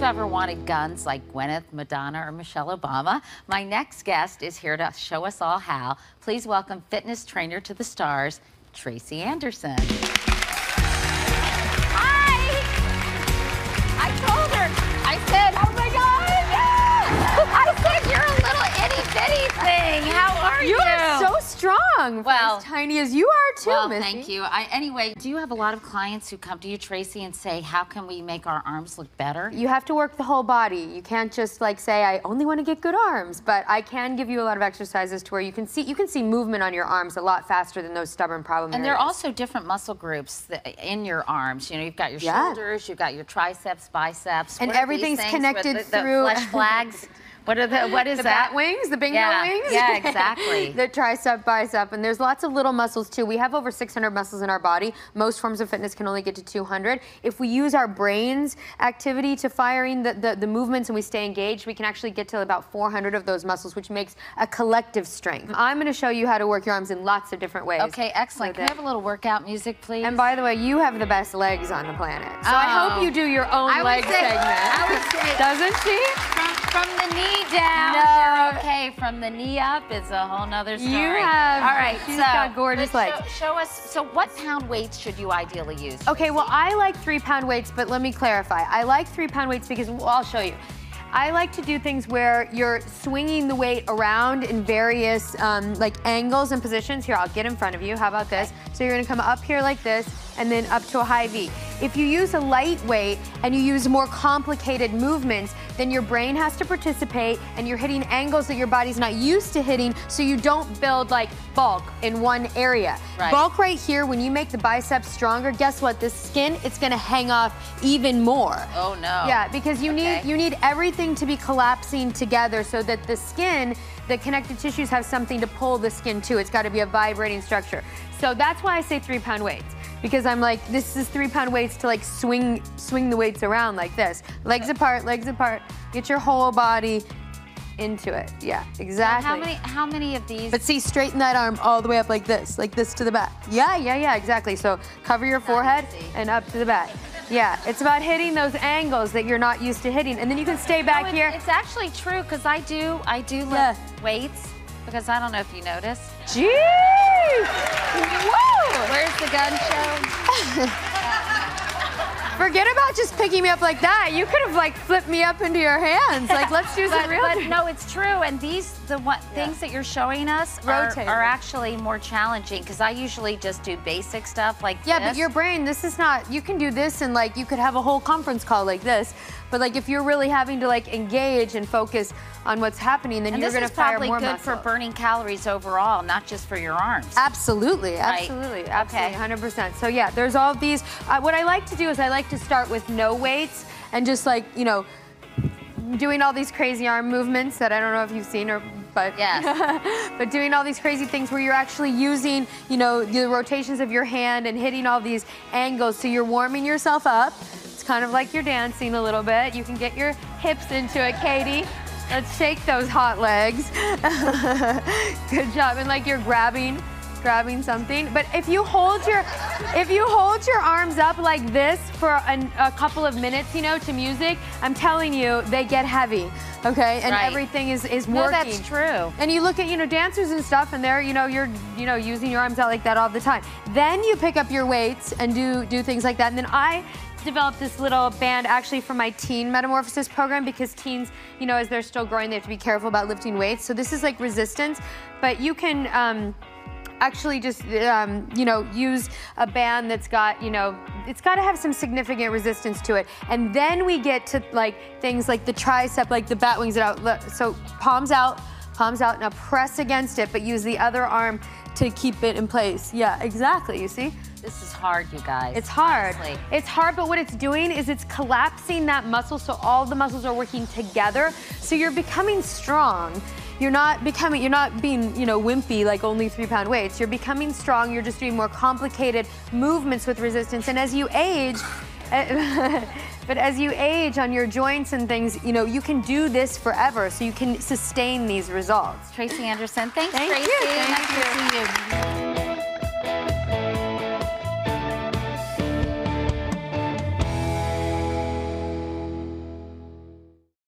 ever wanted guns like Gwyneth, Madonna, or Michelle Obama, my next guest is here to show us all how. Please welcome fitness trainer to the stars, Tracy Anderson. Hi! I told her, I said, oh my God, yeah! I said, you're a little itty-bitty thing. How are you? You are so strong. Well, as tiny as you are too, well, Missy. thank you. Anyway, do you have a lot of clients who come to you, Tracy, and say, how can we make our arms look better? You have to work the whole body. You can't just like say, I only want to get good arms, but I can give you a lot of exercises to where you can see movement on your arms a lot faster than those stubborn problem areas. And there are also different muscle groups in your arms. You know, you've got your shoulders, you've got your triceps, biceps. And everything's connected through the flesh flags. What is the that? bat wings, the bingo wings? Yeah, exactly. The tricep, bicep, and there's lots of little muscles too. We have over 600 muscles in our body. Most forms of fitness can only get to 200. If we use our brain's activity to firing the movements and we stay engaged, we can actually get to about 400 of those muscles, which makes a collective strength. I'm going to show you how to work your arms in lots of different ways. Okay, excellent. Can I have a little workout music, please? And by the way, you have the best legs on the planet. So I hope you do your own leg segment. I would say. Doesn't she? From the knee down, no. you're okay. From the knee up, it's a whole nother story. You have, all right, she's got gorgeous legs. Show us, so what pound weights should you ideally use? Okay, well, I like 3-pound weights, but let me clarify. I like 3-pound weights because, well, I'll show you. I like to do things where you're swinging the weight around in various like angles and positions. Here, I'll get in front of you. How about this? So you're gonna come up here like this and then up to a high V. If you use a light weight and you use more complicated movements, then your brain has to participate and you're hitting angles that your body's not used to hitting, so you don't build like bulk in one area. Right. Bulk right here, when you make the biceps stronger, guess what? The skin, it's gonna hang off even more. Oh no. Yeah, because you need everything to be collapsing together so that the skin, the connective tissues have something to pull the skin to. It's gotta be a vibrating structure. So that's why I say 3-pound weights. Because I'm like, this is 3-pound weights to like swing the weights around like this. Legs apart, get your whole body into it. Yeah, exactly. So how many of these? But see, straighten that arm all the way up like this to the back. Yeah, exactly. So cover your forehead and up to the back. Yeah, it's about hitting those angles that you're not used to hitting. And then you can stay back here. It's actually true, because I do lift weights, because I don't know if you noticed. Jeez! Whoa! Where's the gun show? Forget about just picking me up like that. You could have like flipped me up into your hands. Like, let's do some real. But no, it's true. And things that you're showing us are actually more challenging, because I usually just do basic stuff like this. Yeah, but your brain, this is not, you can do this and like you could have a whole conference call like this. But like if you're really having to like engage and focus on what's happening, then you're going to fire more muscle. And this is probably good for burning calories overall, not just for your arms. Absolutely, absolutely, absolutely, 100%. So yeah, there's all of these. What I like to do is I like to start with no weights and just like, you know, doing all these crazy arm movements that I don't know if you've seen, but yes. But doing all these crazy things where you're actually using, you know, the rotations of your hand and hitting all these angles, so you're warming yourself up. It's kind of like you're dancing a little bit. You can get your hips into it, Katie. Let's shake those hot legs. Good job. And like you're grabbing something. But if you hold your arms up like this for a couple of minutes, you know, to music, I'm telling you, they get heavy. Okay, and everything is working. No, that's true. And you look at, you know, dancers and stuff, and they're, you're using your arms out like that all the time. Then you pick up your weights and do things like that. And then I developed this little band actually for my teen metamorphosis program, because teens, you know, as they're still growing, they have to be careful about lifting weights. So this is like resistance, but you can actually just, you know, use a band that's got, you know, it's got to have some significant resistance to it. And then we get to like things like the tricep, like the bat wings out. So palms out, now press against it, but use the other arm to keep it in place. Yeah, exactly, you see? This is hard, you guys. It's hard. Honestly. It's hard, but what it's doing is it's collapsing that muscle, so all the muscles are working together. So you're becoming strong. You're not being, you know, wimpy like only 3-pound weights. You're becoming strong. You're just doing more complicated movements with resistance. And as you age, but as you age on your joints and things, you know, you can do this forever. So you can sustain these results. Tracy Anderson, thanks, Thank Tracy. you. Thank nice to see you.